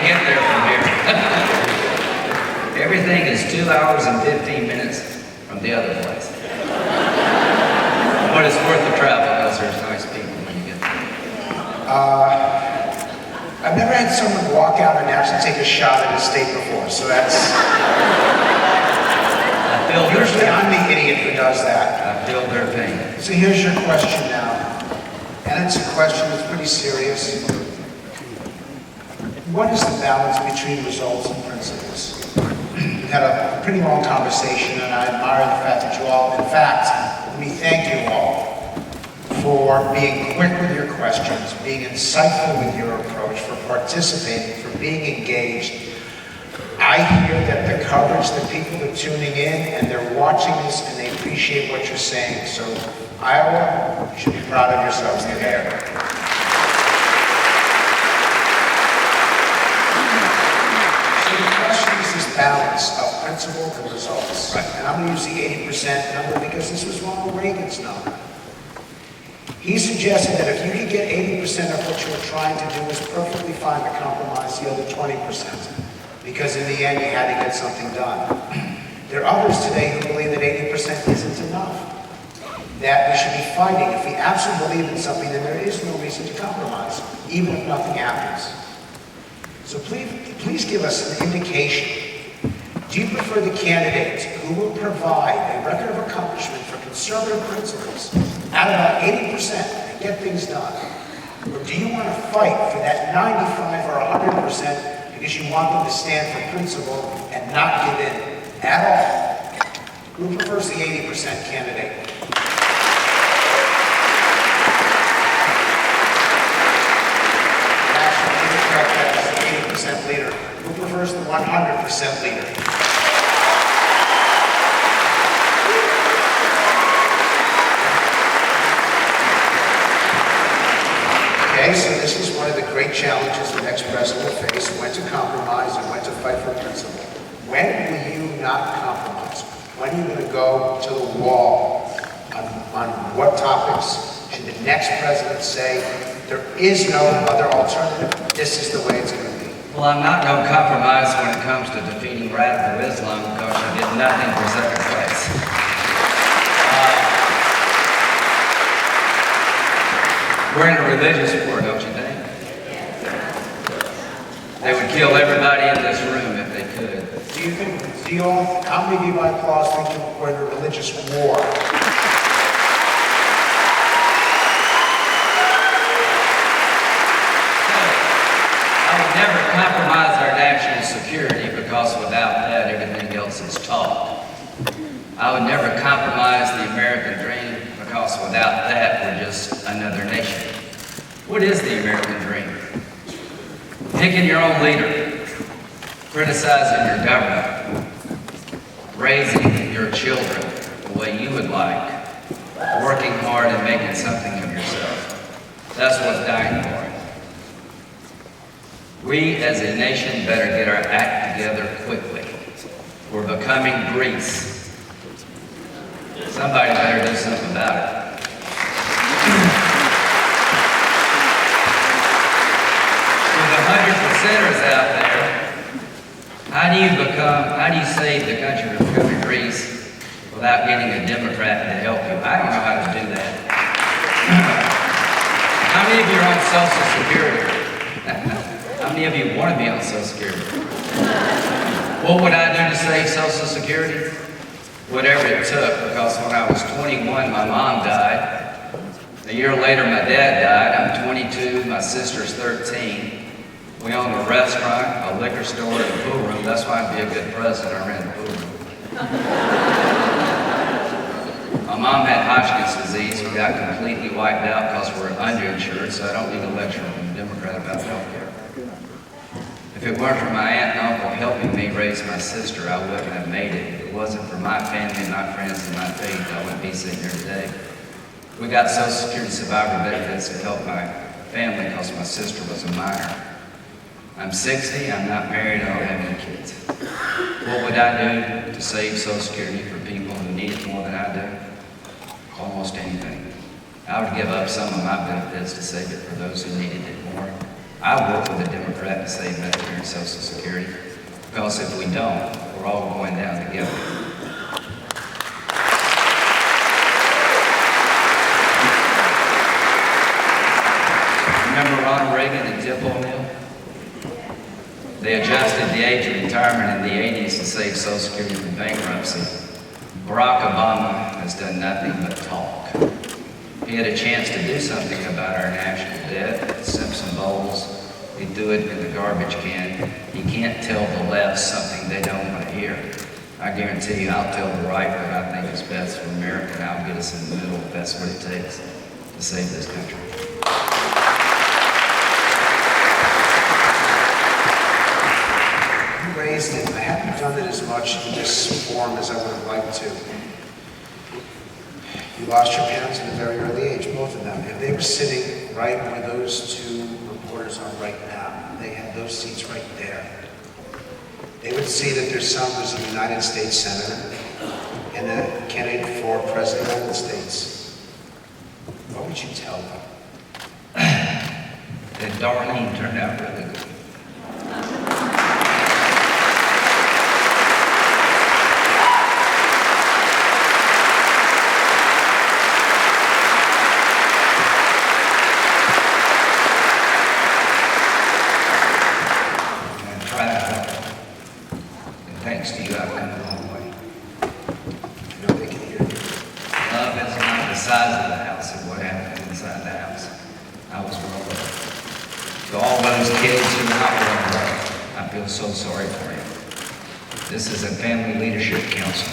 get there from here. Everything is 2 hours and 15 minutes from the other place. But it's worth the travel because there's nice people when you get there. I've never had someone walk out and actually take a shot at a state before, so that's... Usually I'm the idiot who does that. I feel their pain. So here's your question now. And it's a question that's pretty serious. What is the balance between results and principles? We had a pretty long conversation, and I admire the fact that you all, in fact, let me thank you all for being quick with your questions, being insightful with your approach, for participating, for being engaged. I hear that the coverage, the people are tuning in and they're watching this and they appreciate what you're saying. So Iowa, you should be proud of yourselves today. So the question is this balance of principle and results. Right. And I'm going to use the 80% number because this was Ronald Reagan's number. He suggested that if you could get 80% of what you were trying to do, was perfectly fine to compromise the other 20%. Because in the end, you had to get something done. There are others today who believe that 80% isn't enough. That we should be fighting. If we absolutely believe in something, then there is no reason to compromise, even if nothing happens. So please give us an indication. Do you prefer the candidate who will provide a record of accomplishment for conservative principles at about 80% and get things done? Or do you want to fight for that 95 or 100% because you want them to stand for principle and not give in at all? Who prefers the 80% candidate? National Democrat, that is the 80% leader. Who prefers the 100% leader? Okay, so this is one of the great challenges the next president will face, when to compromise and when to fight for principle. When will you not compromise? When are you going to go to the wall on what topics should the next president say, there is no other alternative, this is the way it's going to be? Well, I'm not going to compromise when it comes to defeating radical Islam because you did nothing for second place. We're in a religious war, don't you think? They would kill everybody in this room if they could. How many of you by applause think we're in a religious war? I would never compromise our national security because without that, everything else is talk. I would never compromise the American dream because without that, we're just another nation. What is the American dream? Picking your own leader, criticizing your government, raising your children the way you would like, working hard and making something of yourself. That's what's dying for. We as a nation better get our act together quickly. We're becoming Greece. Somebody better do something about it. To the 100%ers out there, how do you save the country from becoming Greece without getting a Democrat to help you? I don't know how to do that. How many of you are on Social Security? How many of you want to be on Social Security? What would I do to save Social Security? Whatever it took, because when I was 21, my mom died. A year later, my dad died. I'm 22, my sister's 13. We own a restaurant, a liquor store, and a pool room. That's why I'd be a good president. I ran the pool room. My mom had Hodgkin's disease. We got completely wiped out because we're underinsured, so I don't need a lecture from a Democrat about health care. If it weren't for my aunt and uncle helping me raise my sister, I wouldn't have made it. If it wasn't for my family, my friends, and my faith, I wouldn't be sitting here today. We got Social Security survivor benefits to help my family because my sister was a minor. I'm 60, I'm not married, I don't have any kids. What would I do to save Social Security for people who need it more than I do? Almost anything. I would give up some of my benefits to save it for those who needed it more. I work with a Democrat to save Medicare and Social Security, because if we don't, we're all going down together. Remember Ronald Reagan and Tip O'Neill? They adjusted the age of retirement in the 80s to save Social Security from bankruptcy. Barack Obama has done nothing but talk. He had a chance to do something about our national debt, Simpson Bowles. He threw it in the garbage can. He can't tell the left something they don't want to hear. I guarantee you, I'll tell the right what I think is best for America, and I'll get us in the middle if that's what it takes to save this country. You raised it. I haven't done it as much in this form as I would have liked to. You lost your parents at a very early age, both of them. If they were sitting right where those two reporters are right now, they had those seats right there, they would see that their son was a United States Senator and a candidate for President of the United States. What would you tell them? That Darlene turned out really good. Thanks to you, I've come a long way. I know they can hear you. Love is not the size of the house, it's what happens inside the house. I was well loved. To all those kids who are not well loved, I feel so sorry for you. This is a family leadership council.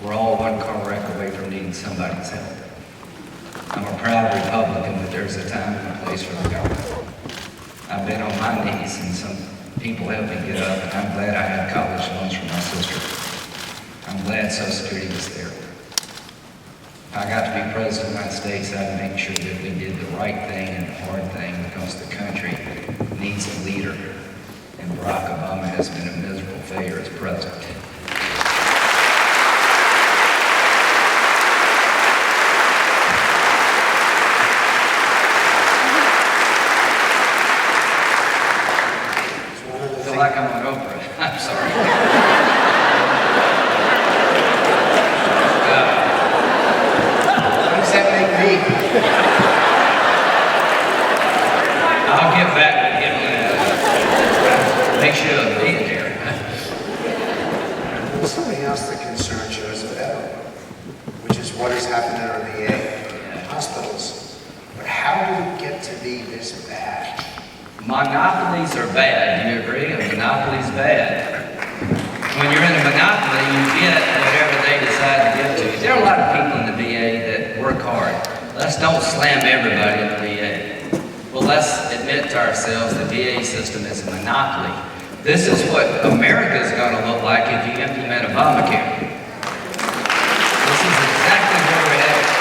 We're all one car wreck away from needing somebody's help. I'm a proud Republican, but there's a time and a place for the government. I've been on my knees, and some people helped me get up, and I'm glad I had college loans from my sister. I'm glad Social Security was there. If I got to be President of the United States, I'd make sure that we did the right thing and the hard thing, because the country needs a leader. And Barack Obama has been a miserable failure as president. I feel like I'm on Oprah. I'm sorry. What does that make me? I'll get back with him. Make sure I'll be there. There's something else that concerns you as a veteran, which is what has happened in our VA hospitals. But how did it get to be this bad? Monopolies are bad. Do you agree? A monopoly's bad. When you're in a monopoly, you get whatever they decide to give to you. There are a lot of people in the VA that work hard. Let's don't slam everybody in the VA. Well, let's admit to ourselves the VA system is a monopoly. This is what America is going to look like if you implement Obamacare. This is exactly where we're headed.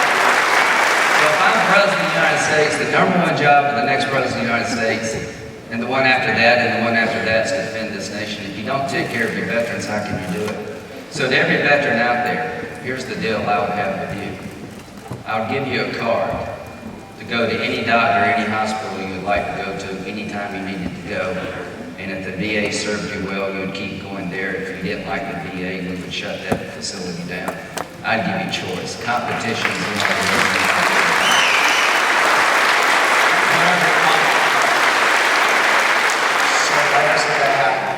So if I'm President of the United States, the number one job of the next President of the United States, and the one after that, and the one after that, is to defend this nation. If you don't take care of your veterans, how can you do it? So to every veteran out there, here's the deal I would have with you. I would give you a card to go to any doctor, any hospital you would like to go to, anytime you needed to go. And if the VA served you well, you would keep going there. If you didn't like the VA, we would shut that facility down. I'd give you choice. Competition is one of the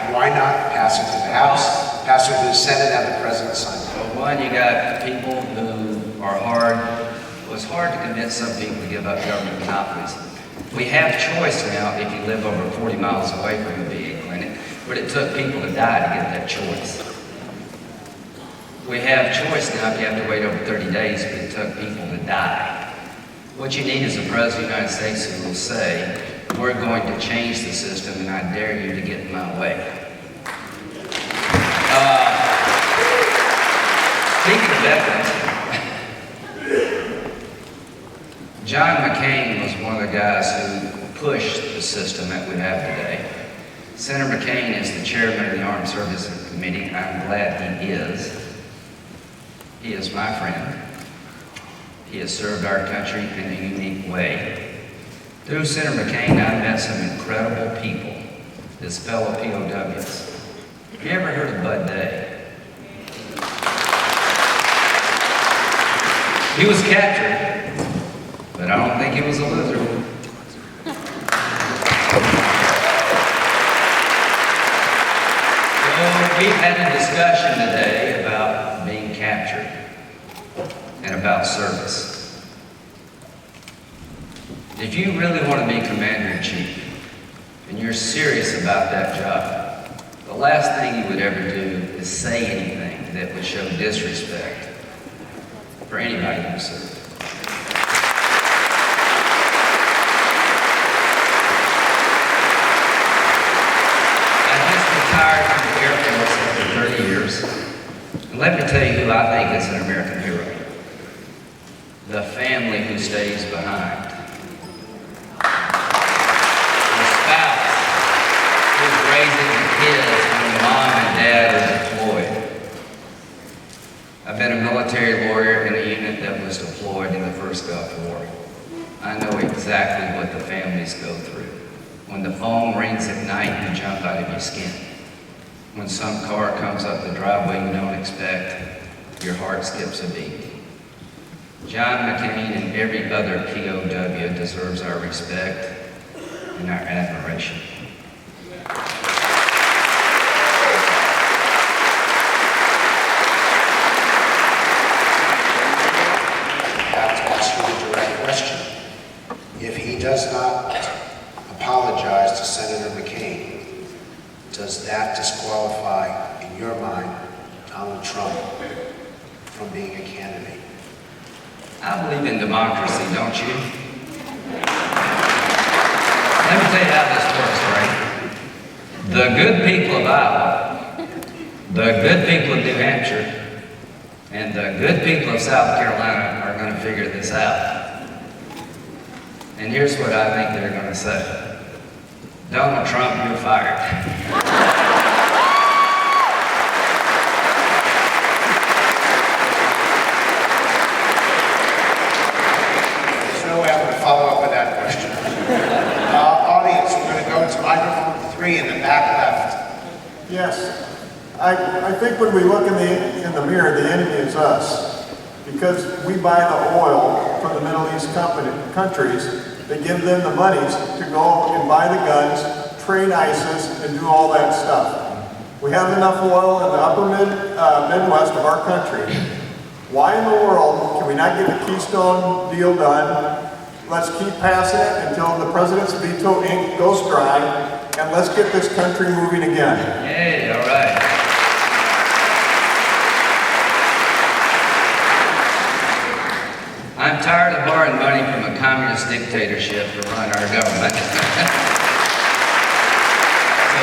Why not pass it to the House, pass it to the Senate, and the President sign it? Well, one, you got people who are hard. Well, it's hard to convince some people to give up government monopolies. We have choice now if you live over 40 miles away from a VA clinic, but it took people to die to get that choice. We have choice now if you have to wait over 30 days, but it took people to die. What you need is a President of the United States who will say, we're going to change the system, and I dare you to get in my way. Speaking of veterans, John McCain was one of the guys who pushed the system that we have today. Senator McCain is the chairman of the Armed Services Committee. I'm glad he is. He is my friend. He has served our country in a unique way. Through Senator McCain, I met some incredible people, his fellow POWs. Have you ever heard of Bud Day? He was captured, but I don't think he was a loser. So we've had a discussion today about being captured and about service. If you really want to be Commander-in-Chief and you're serious about that job, the last thing you would ever do is say anything that would show disrespect for anybody who served. I just retired from the Air Force after 30 years. And let me tell you who I think is an American hero. The family who stays behind. Raising the kids when mom and dad are deployed. I've been a military lawyer in a unit that was deployed in the first Gulf War. I know exactly what the families go through. When the phone rings at night, you jump out of your skin. When some car comes up the driveway you don't expect, your heart skips a beat. John McCain and every other POW deserves our respect and our admiration. If he does not apologize to Senator McCain, does that disqualify, in your mind, Donald Trump from being a candidate? I believe in democracy, don't you? Let me tell you how this works, right? The good people of Iowa, the good people of New Hampshire, and the good people of South Carolina are going to figure this out. And here's what I think they're going to say. Donald Trump, you're fired. There's no way I'm going to follow up with that question. Audience, we're going to go to microphone 3 in the back left. Yes. I think when we look in the mirror, the enemy is us. Because we buy the oil from the Middle East countries, they give them the monies to go and buy the guns, train ISIS, and do all that stuff. We have enough oil in the upper Midwest of our country. Why in the world can we not get the Keystone deal done? Let's keep passing it until the president's veto ink goes dry, and let's get this country moving again. Hey, all right. I'm tired of borrowing money from a communist dictatorship to run our government. So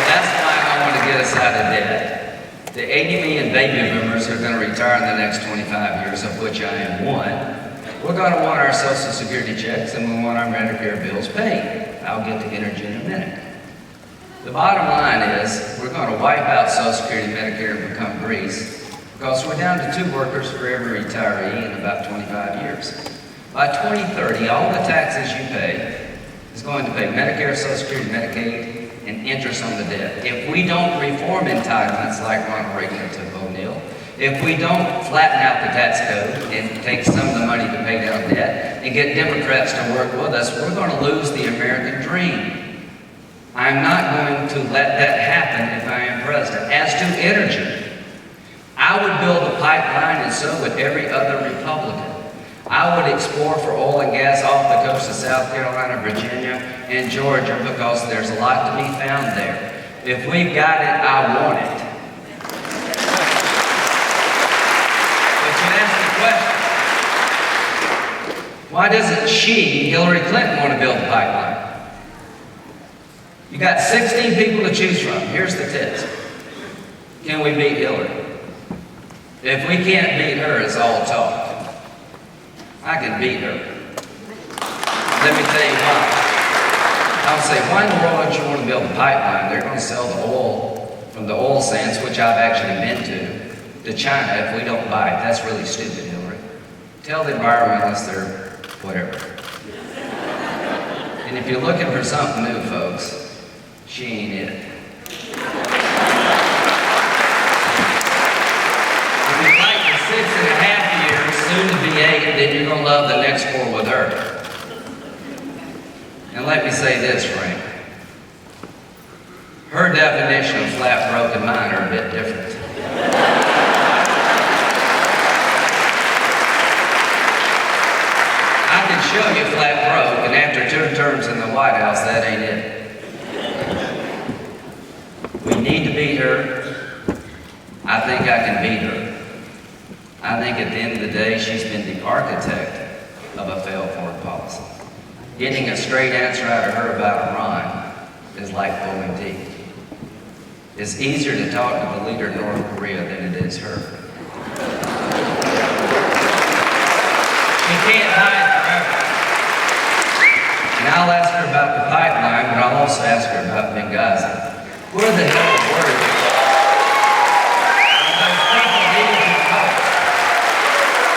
that's why I want to get us out of debt. The 80 million baby boomers are going to retire in the next 25 years, of which I am one. We're going to want our Social Security checks and we want our Medicare bills paid. I'll get to energy in a minute. The bottom line is we're going to wipe out Social Security, Medicare, and become Greece. Because we're down to 2 workers for every retiree in about 25 years. By 2030, all the taxes you pay is going to pay Medicare, Social Security, Medicaid, and interest on the debt. If we don't reform entitlements like Ronald Reagan took O'Neill, if we don't flatten out the tax code and take some of the money to pay down debt and get Democrats to work with us, we're going to lose the American dream. I'm not going to let that happen if I am president. As to energy, I would build a pipeline, and so would every other Republican. I would explore for oil and gas off the coast of South Carolina, Virginia, and Georgia because there's a lot to be found there. If we've got it, I want it. But you ask the question, why doesn't Hillary Clinton, want to build a pipeline? You got 16 people to choose from. Here's the test. Can we beat Hillary? If we can't beat her, it's all talk. I can beat her. Let me tell you why. I'll say, why in the world don't you want to build a pipeline? They're going to sell the oil from the oil sands, which I've actually been to China if we don't buy it. That's really stupid, Hillary. Tell the environmentalists they're whatever. And And if you're looking for something new, folks, she ain't it. If you like the 6.5 years, soon to be 8, then you're going to love the next 4 with her. And let me say this, Frank. Her definition of flat broke and mine are a bit different. I can show you flat broke, and after 2 terms in the White House, that ain't it. We need to beat her. I think I can beat her. I think at the end of the day, she's been the architect of a failed foreign policy. Getting a straight answer out of her about Iran is like pulling teeth. It's easier to talk to the leader of North Korea than it is her. She can't hide forever. And I'll ask her about the pipeline, but I'll also ask her about Benghazi. Where the hell were you? Those people needed your help.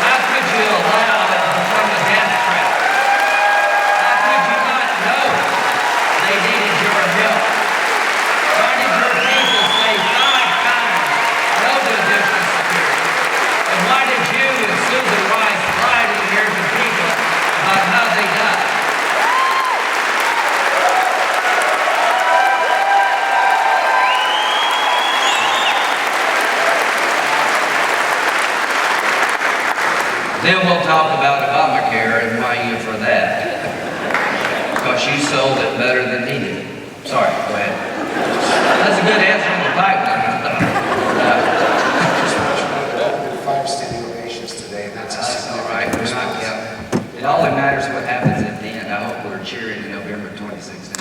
How could you allow it to become a death trap? How could you not know they needed your help? Why did your people say 5 times no to additional security? And why did you and Susan Rice lie to the American people about how they died? Then we'll talk about Obamacare and why you for that. Because you sold it better than he did. Sorry, go ahead. That's a good answer on the pipeline. Just want you to know that 5 standing ovations today, and that's a All right, significant we're not, response. yeah. It only matters what happens at the end. I hope we're cheering in November 2016.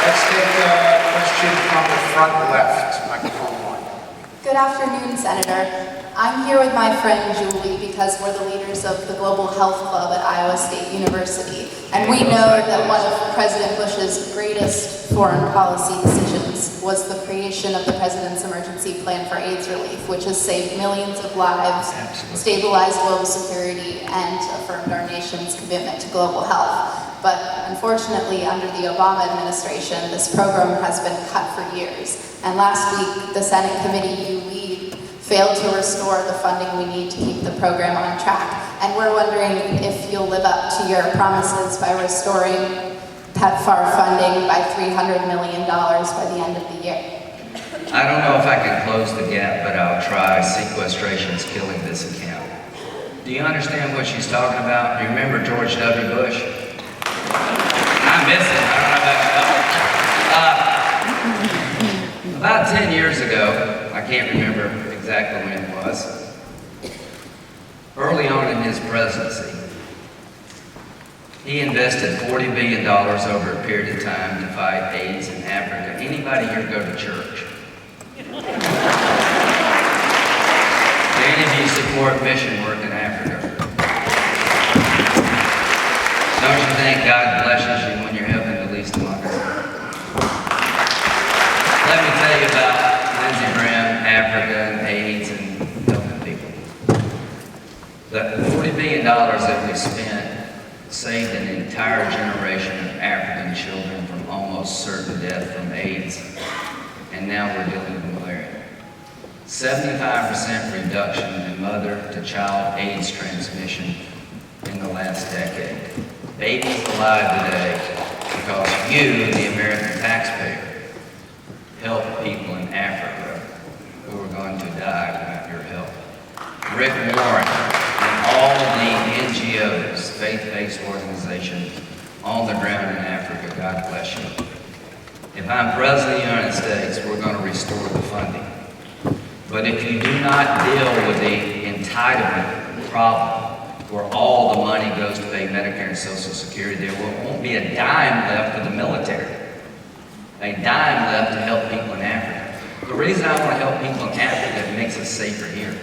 Let's take a question from the front left, microphone 1. Good afternoon, Senator. I'm here with my friend Julie because we're the leaders of the Global Health Club at Iowa State University. And we know that one of President Bush's greatest foreign policy decisions was the creation of the President's Emergency Plan for AIDS Relief, which has saved millions of lives, stabilized global security, and affirmed our nation's commitment to global health. But unfortunately, under the Obama administration, this program has been cut for years. And last week, the Senate committee you lead failed to restore the funding we need to keep the program on track. And we're wondering if you'll live up to your promises by restoring PEPFAR funding by $300 million by the end of the year. I don't know if I can close the gap, but I'll try. Sequestration's killing this account. Do you understand what she's talking about? Do you remember George W. Bush? I miss it. I don't know about about 10 years ago, I can't remember exactly when it was, early on in his presidency, he invested $40 billion over a period of time to fight AIDS in Africa. Anybody here go to church? Do any of you support mission work in Africa? Don't you think God blesses you when you're helping the least among us? Let me tell you about Lindsey Graham, Africa, and AIDS, and helping people. The $40 billion that we spent saved an entire generation of African children from almost certain death from AIDS, and now we're dealing with malaria. 75% reduction in mother-to-child AIDS transmission in the last decade. Babies alive today because you, the American taxpayer, help people in Africa who are going to die without your help. Rick Warren and all the NGOs, faith-based organizations on the ground in Africa, God bless you. If I'm President of the United States, we're going to restore the funding. But if you do not deal with the entitlement problem, where all the money goes to pay Medicare and Social Security, there won't be a dime left for the military. A dime left to help people in Africa. The reason I want to help people in Africa, it makes us safer here.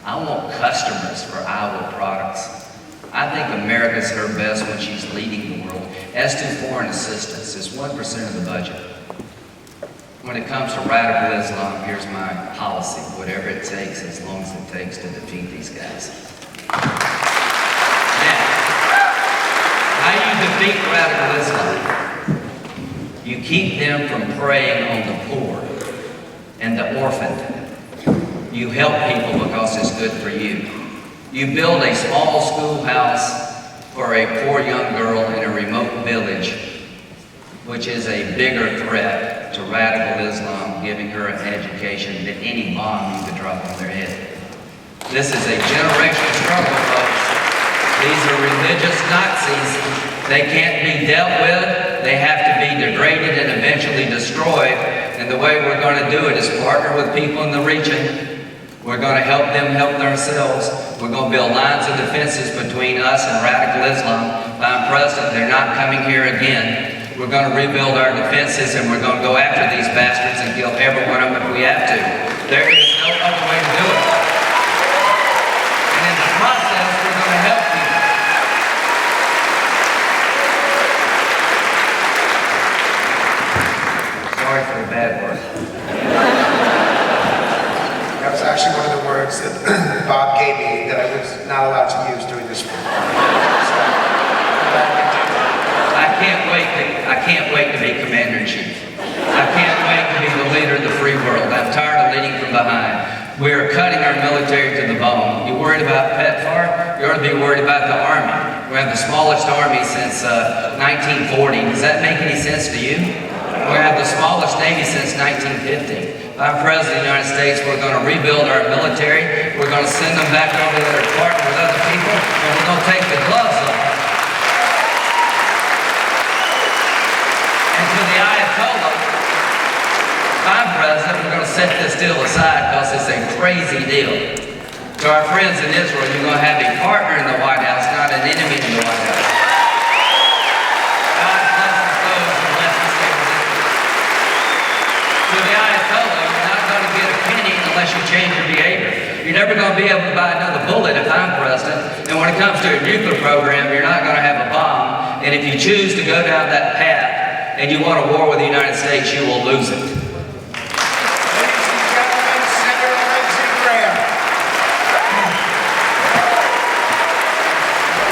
I want customers for Iowa products. I think America's her best when she's leading the world. As to foreign assistance, it's 1% of the budget. When it comes to radical Islam, here's my policy. Whatever it takes, as long as it takes to defeat these guys. Now, how you defeat radical Islam, you keep them from preying on the poor and the orphaned. You help people because it's good for you. You build a small schoolhouse for a poor young girl in a remote village, which is a bigger threat to radical Islam giving her an education than any bomb you could drop on their head. This is a generational struggle, folks. These are religious Nazis. They can't be dealt with. They have to be degraded and eventually destroyed. And the way we're going to do it is partner with people in the region. We're going to help them help themselves. We're going to build lines of defenses between us and radical Islam. If I'm president, they're not coming here again. We're going to rebuild our defenses and we're going to go after these bastards and kill every one of them if we have to. There is no other way to do it. And in the process, we're going to help you. Sorry for the bad word. That was actually one of the words that Bob gave me that I was not allowed to use during this meeting. I can't wait to be commander-in-chief. I can't wait to be the leader of the free world. I'm tired of leading from behind. We're cutting our military to the bone. You worried about PEPFAR? You ought to be worried about the Army. We have the smallest Army since 1940. Does that make any sense to you? We have the smallest Navy since 1950. If I'm President of the United States, we're going to rebuild our military. We're going to send them back over there to partner with other people, and we're going to take the gloves off. And to the Ayatollah, if I'm president, we're going to set this deal aside because it's a crazy deal. To our friends in Israel, you're going to have a partner in the White House, not an enemy in the White House. God blesses those who bless the state of Israel. To the Ayatollah, you're not going to get a penny unless you change your behavior. You're never going to be able to buy another bullet if I'm president. And when it comes to a nuclear program, you're not going to have a bomb. And if you choose to go down that path, and you want a war with the United States, you will lose it.